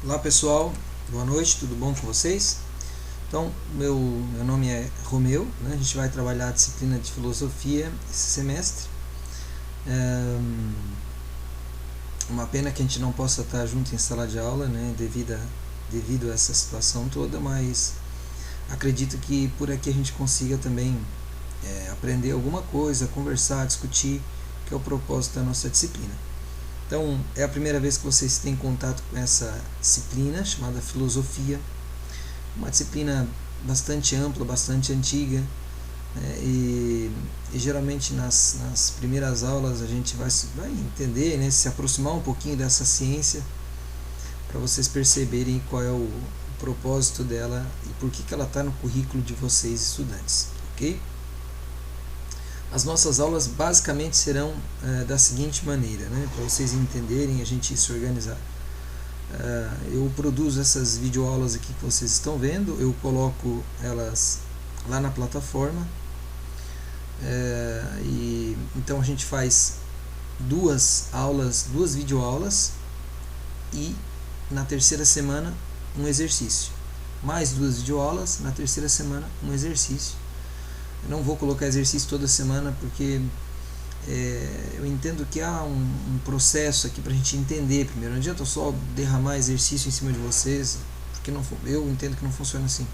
Olá pessoal, boa noite, tudo bom com vocês? Então, meu nome é Romeu, né? A gente vai trabalhar a disciplina de filosofia esse semestre. Uma pena que a gente não possa estar junto em sala de aula, né? Devido a essa situação toda, mas acredito que por aqui a gente consiga também aprender alguma coisa, conversar, discutir, que é o propósito da nossa disciplina. Então, é a primeira vez que vocês têm contato com essa disciplina chamada filosofia, uma disciplina bastante ampla, bastante antiga, né? E geralmente nas primeiras aulas a gente vai entender, né? Se aproximar um pouquinho dessa ciência para vocês perceberem qual é o propósito dela e por que ela está no currículo de vocês, estudantes, ok? As nossas aulas basicamente serão da seguinte maneira, né, para vocês entenderem, a gente se organizar. Eu produzo essas videoaulas aqui que vocês estão vendo, eu coloco elas lá na plataforma, e então a gente faz duas videoaulas e na terceira semana um exercício. Mais duas videoaulas, na terceira semana um exercício. Eu não vou colocar exercício toda semana porque eu entendo que há um processo aqui para a gente entender primeiro. Não adianta eu só derramar exercício em cima de vocês, porque eu entendo que não funciona assim.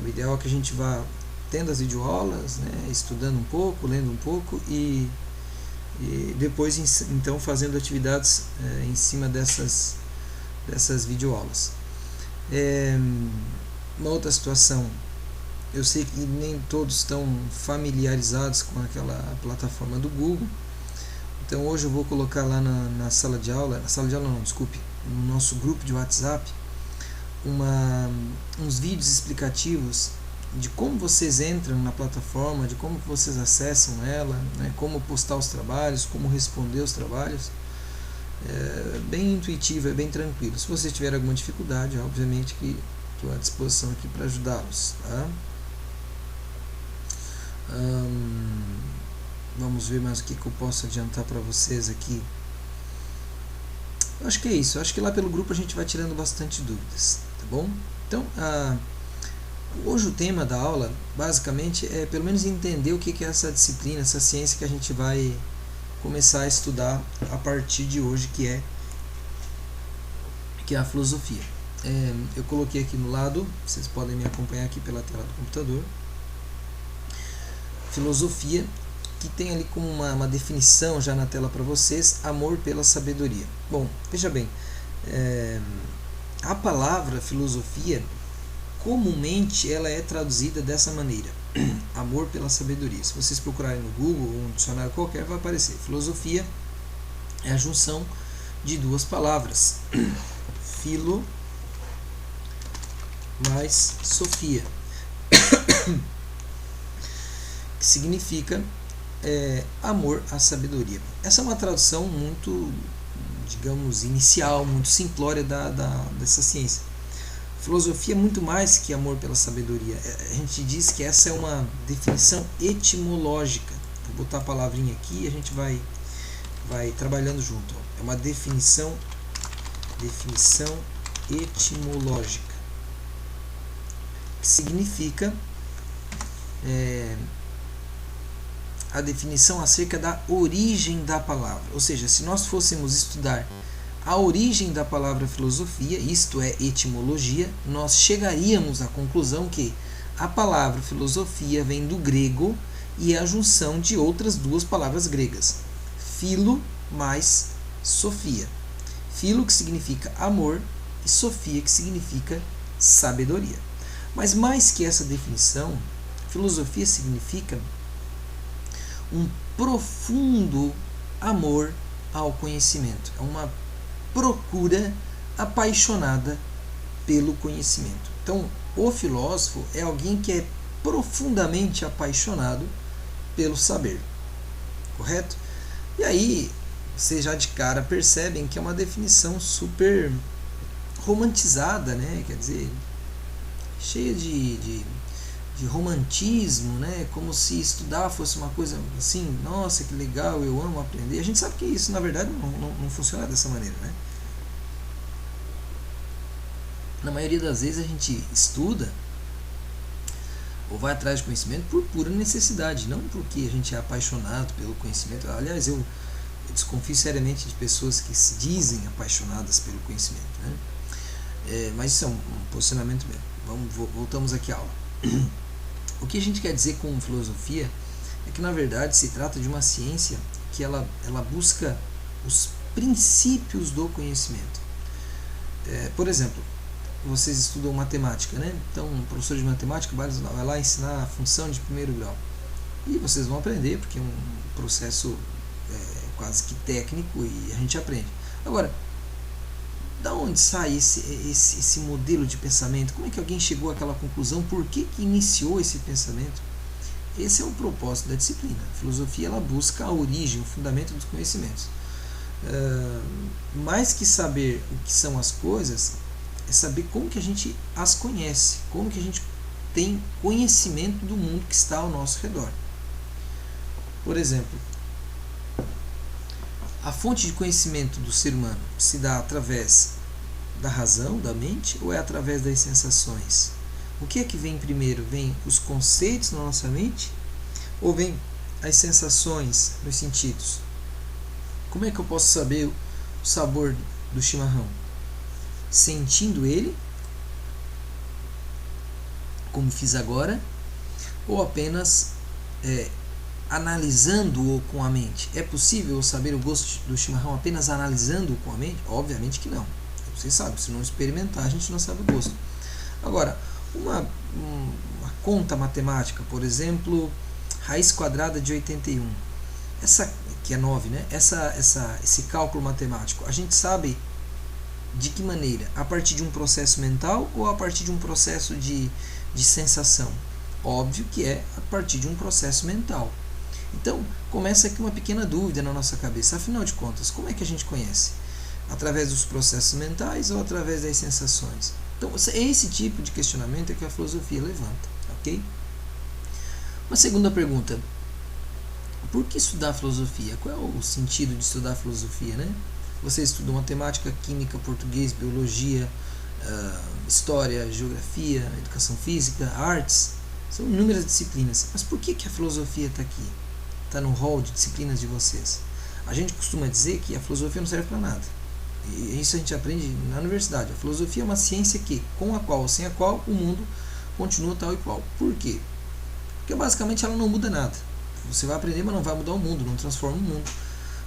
O ideal é que a gente vá tendo as videoaulas, né, estudando um pouco, lendo um pouco e depois então fazendo atividades em cima dessas videoaulas. Uma outra situação, eu sei que nem todos estão familiarizados com aquela plataforma do Google, então hoje eu vou colocar lá na sala de aula, no nosso grupo de WhatsApp, uns vídeos explicativos de como vocês entram na plataforma, de como que vocês acessam ela, né, como postar os trabalhos, como responder os trabalhos. É bem intuitivo, é bem tranquilo. Se vocês tiverem alguma dificuldade, obviamente que estou à disposição aqui para ajudá-los, tá? Vamos ver mais o que eu posso adiantar para vocês aqui. Eu acho que é isso. Eu acho que lá pelo grupo a gente vai tirando bastante dúvidas, tá bom? Então, hoje o tema da aula basicamente é pelo menos entender o que é essa disciplina, essa ciência que a gente vai começar a estudar a partir de hoje, que é a filosofia. Eu coloquei aqui no lado, vocês podem me acompanhar aqui pela tela do computador. Filosofia, que tem ali como uma definição já na tela para vocês: amor pela sabedoria. Bom, veja bem, a palavra filosofia comumente ela é traduzida dessa maneira: amor pela sabedoria. Se vocês procurarem no Google, um dicionário qualquer, vai aparecer. Filosofia é a junção de duas palavras, filo mais sofia, que significa amor à sabedoria. Essa é uma tradução muito, digamos, inicial, muito simplória dessa ciência. Filosofia é muito mais que amor pela sabedoria. A gente diz que essa é uma definição etimológica. Vou botar a palavrinha aqui e a gente vai trabalhando junto. É uma definição etimológica, que significa a definição acerca da origem da palavra. Ou seja, se nós fôssemos estudar a origem da palavra filosofia, isto é, etimologia, nós chegaríamos à conclusão que a palavra filosofia vem do grego e é a junção de outras duas palavras gregas, philo mais sofia. Philo, que significa amor, e sofia, que significa sabedoria. Mas mais que essa definição, filosofia significa um profundo amor ao conhecimento. É uma procura apaixonada pelo conhecimento. Então, o filósofo é alguém que é profundamente apaixonado pelo saber, correto? E aí, vocês já de cara percebem que é uma definição super romantizada, né? Quer dizer, cheia de romantismo, né? Como se estudar fosse uma coisa assim, nossa, que legal, eu amo aprender. A gente sabe que isso, na verdade, não funciona dessa maneira, né? na maioria das vezes a gente estuda ou vai atrás de conhecimento por pura necessidade, não porque a gente é apaixonado pelo conhecimento. Aliás, eu desconfio seriamente de pessoas que se dizem apaixonadas pelo conhecimento, né? Mas isso é um posicionamento meu. Voltamos aqui à aula. O que a gente quer dizer com filosofia é que, na verdade, se trata de uma ciência que ela busca os princípios do conhecimento. Por exemplo, vocês estudam matemática, né? Então, um professor de matemática vai lá ensinar a função de primeiro grau. E vocês vão aprender, porque é um processo quase que técnico e a gente aprende. Agora, da onde sai esse modelo de pensamento? Como é que alguém chegou àquela conclusão? Por que iniciou esse pensamento? Esse é o propósito da disciplina. A filosofia ela busca a origem, o fundamento dos conhecimentos. Mais que saber o que são as coisas, é saber como que a gente as conhece, como que a gente tem conhecimento do mundo que está ao nosso redor. Por exemplo, a fonte de conhecimento do ser humano se dá através da razão, da mente, ou é através das sensações? O que é que vem primeiro? Vem os conceitos na nossa mente ou vem as sensações nos sentidos? Como é que eu posso saber o sabor do chimarrão? Sentindo ele, como fiz agora, ou apenas analisando-o com a mente? É possível saber o gosto do chimarrão apenas analisando-o com a mente? Obviamente que não. Vocês sabem, se não experimentar, a gente não sabe o gosto. Agora, uma conta matemática, por exemplo, raiz quadrada de 81, essa que é 9, né? Esse cálculo matemático, a gente sabe de que maneira? A partir de um processo mental ou a partir de um processo de sensação? Óbvio que é a partir de um processo mental. Então, começa aqui uma pequena dúvida na nossa cabeça. Afinal de contas, como é que a gente conhece? Através dos processos mentais ou através das sensações? Então, é esse tipo de questionamento que a filosofia levanta, ok? Uma segunda pergunta. Por que estudar filosofia? Qual é o sentido de estudar filosofia, né? Vocês estudam matemática, química, português, biologia, história, geografia, educação física, artes. São inúmeras disciplinas. Mas por que a filosofia está aqui? Está no hall de disciplinas de vocês. A gente costuma dizer que a filosofia não serve para nada. E isso a gente aprende na universidade. A filosofia é uma ciência sem a qual o mundo continua tal e qual. Por quê? Porque basicamente ela não muda nada. Você vai aprender, mas não vai mudar o mundo, não transforma o mundo.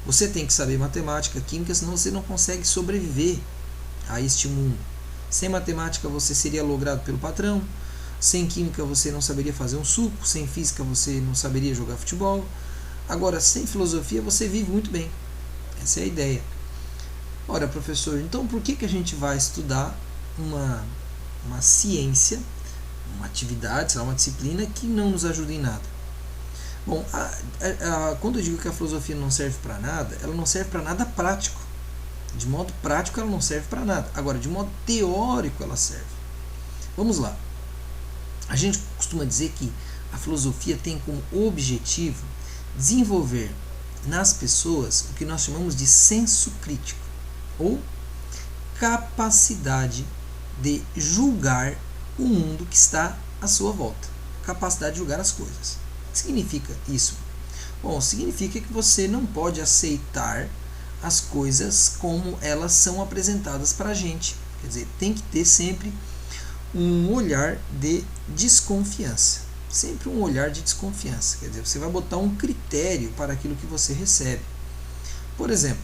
Você tem que saber matemática, química, senão você não consegue sobreviver a este mundo. Sem matemática você seria logrado pelo patrão, sem química você não saberia fazer um suco, sem física você não saberia jogar futebol. Agora, sem filosofia você vive muito bem. Essa é a ideia. Ora, professor, então por que a gente vai estudar uma ciência, uma atividade, sei lá, uma disciplina que não nos ajuda em nada? Bom, quando eu digo que a filosofia não serve para nada, ela não serve para nada prático. De modo prático ela não serve para nada. Agora, de modo teórico ela serve. Vamos lá. A gente costuma dizer que a filosofia tem como objetivo desenvolver nas pessoas o que nós chamamos de senso crítico, ou capacidade de julgar o mundo que está à sua volta. Capacidade de julgar as coisas. O que significa isso? Bom, significa que você não pode aceitar as coisas como elas são apresentadas para a gente. Quer dizer, tem que ter sempre um olhar de desconfiança. Sempre um olhar de desconfiança. Quer dizer, você vai botar um critério para aquilo que você recebe. Por exemplo,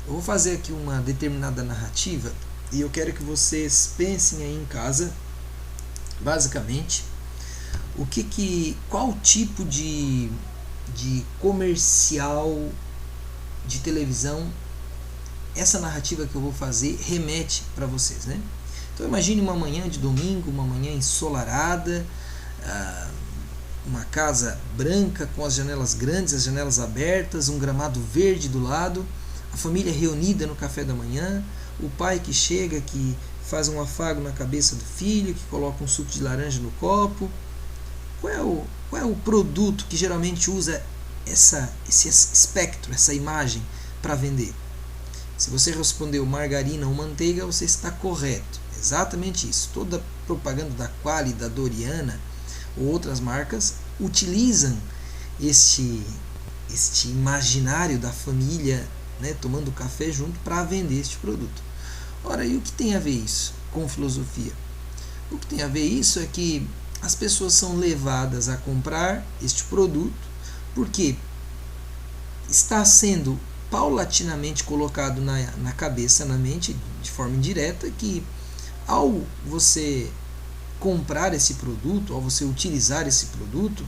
eu vou fazer aqui uma determinada narrativa e eu quero que vocês pensem aí em casa, basicamente, qual tipo de comercial de televisão essa narrativa que eu vou fazer remete para vocês, né? Então imagine uma manhã de domingo, uma manhã ensolarada, uma casa branca com as janelas grandes, as janelas abertas, um gramado verde do lado, a família reunida no café da manhã, o pai que chega, que faz um afago na cabeça do filho, que coloca um suco de laranja no copo. Qual é o produto que geralmente usa esse espectro, essa imagem para vender? Se você respondeu margarina ou manteiga, você está correto. Exatamente isso. Toda propaganda da Qualy, da Doriana ou outras marcas utilizam este imaginário da família, né, tomando café junto para vender este produto. Ora, e o que tem a ver isso com filosofia? O que tem a ver isso é que as pessoas são levadas a comprar este produto porque está sendo paulatinamente colocado na cabeça, na mente, de forma indireta, que ao você comprar esse produto, ao você utilizar esse produto,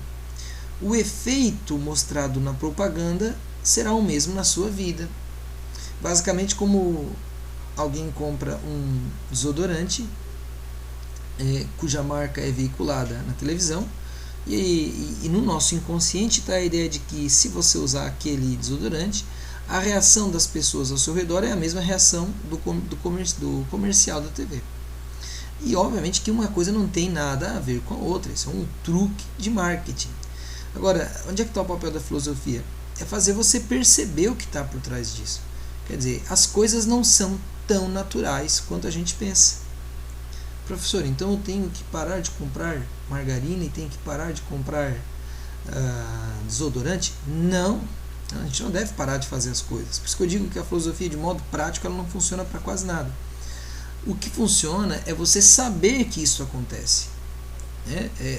o efeito mostrado na propaganda será o mesmo na sua vida. Basicamente, como alguém compra um desodorante cuja marca é veiculada na televisão, e no nosso inconsciente está a ideia de que se você usar aquele desodorante, a reação das pessoas ao seu redor é a mesma reação do comercial da TV. E obviamente que uma coisa não tem nada a ver com a outra, isso é um truque de marketing. Agora, onde é que está o papel da filosofia? É fazer você perceber o que está por trás disso. Quer dizer, as coisas não são tão naturais quanto a gente pensa. Professor, então eu tenho que parar de comprar margarina e tenho que parar de comprar desodorante? Não, a gente não deve parar de fazer as coisas. Por isso que eu digo que a filosofia, de modo prático, ela não funciona para quase nada. O que funciona é você saber que isso acontece.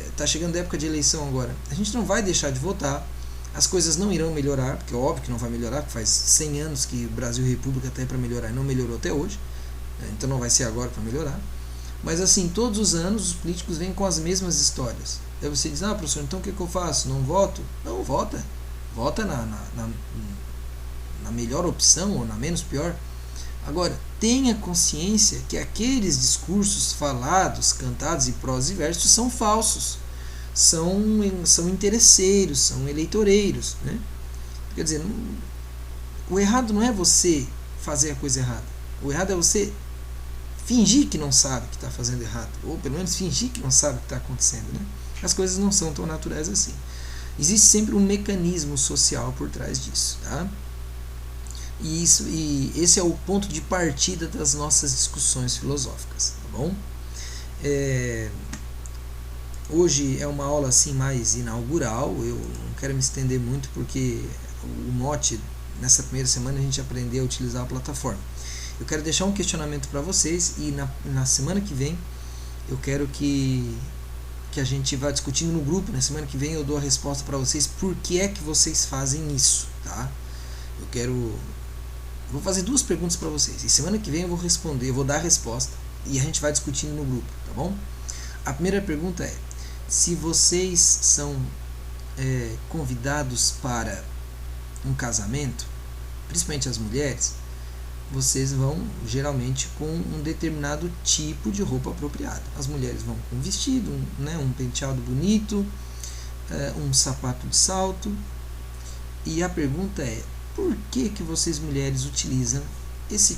Está chegando a época de eleição agora. A gente não vai deixar de votar. As coisas não irão melhorar, porque é óbvio que não vai melhorar, porque faz 100 anos que o Brasil e República está aí para melhorar e não melhorou até hoje. Então não vai ser agora para melhorar. Mas assim, todos os anos os políticos vêm com as mesmas histórias. Aí você diz, professor, então o que eu faço? Não voto? Não, vota. Vota na melhor opção ou na menos pior. Agora, tenha consciência que aqueles discursos falados, cantados e prós e versos são falsos. São interesseiros, são eleitoreiros. Né? Quer dizer, o errado não é você fazer a coisa errada. O errado é você fingir que não sabe que está fazendo errado, ou pelo menos fingir que não sabe o que está acontecendo. Né? As coisas não são tão naturais assim. Existe sempre um mecanismo social por trás disso. Tá? E esse é o ponto de partida das nossas discussões filosóficas. Tá bom? Hoje é uma aula assim mais inaugural, eu não quero me estender muito porque o mote, nessa primeira semana a gente aprendeu a utilizar a plataforma. Eu quero deixar um questionamento para vocês e na semana que vem eu quero que a gente vá discutindo no grupo. Na semana que vem eu dou a resposta para vocês por que é que vocês fazem isso. Tá? Vou fazer 2 perguntas para vocês e semana que vem eu vou responder, eu vou dar a resposta e a gente vai discutindo no grupo, tá bom? A primeira pergunta é: se vocês são convidados para um casamento, principalmente as mulheres, vocês vão geralmente com um determinado tipo de roupa apropriada. As mulheres vão com um vestido, um penteado bonito, um sapato de salto. E a pergunta é: por que vocês mulheres utilizam esse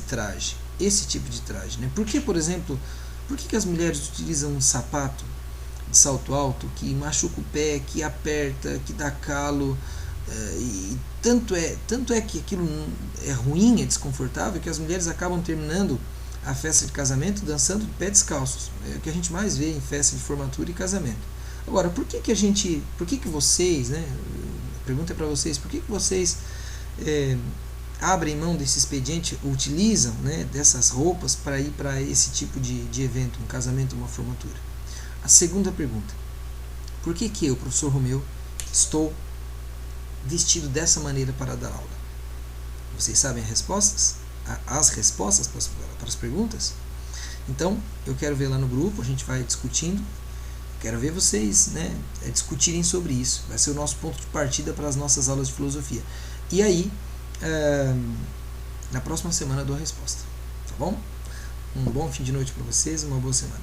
tipo de traje? Né? Por que, por exemplo, que as mulheres utilizam um sapato de salto alto que machuca o pé, que aperta, que dá calo? E tanto é que aquilo é ruim, é desconfortável, que as mulheres acabam terminando a festa de casamento dançando de pé descalços. É o que a gente mais vê em festa de formatura e casamento. Agora, por que vocês, né? A pergunta é para vocês: por que vocês abrem mão desse expediente, utilizam, né, dessas roupas para ir para esse tipo de evento, um casamento, uma formatura? A segunda pergunta: por que eu, professor Romeu, estou vestido dessa maneira para dar aula? Vocês sabem as respostas para as perguntas? Então, eu quero ver lá no grupo, a gente vai discutindo. Quero ver vocês, né, discutirem sobre isso. Vai ser o nosso ponto de partida para as nossas aulas de filosofia. E aí, na próxima semana eu dou a resposta. Tá bom? Um bom fim de noite para vocês, uma boa semana.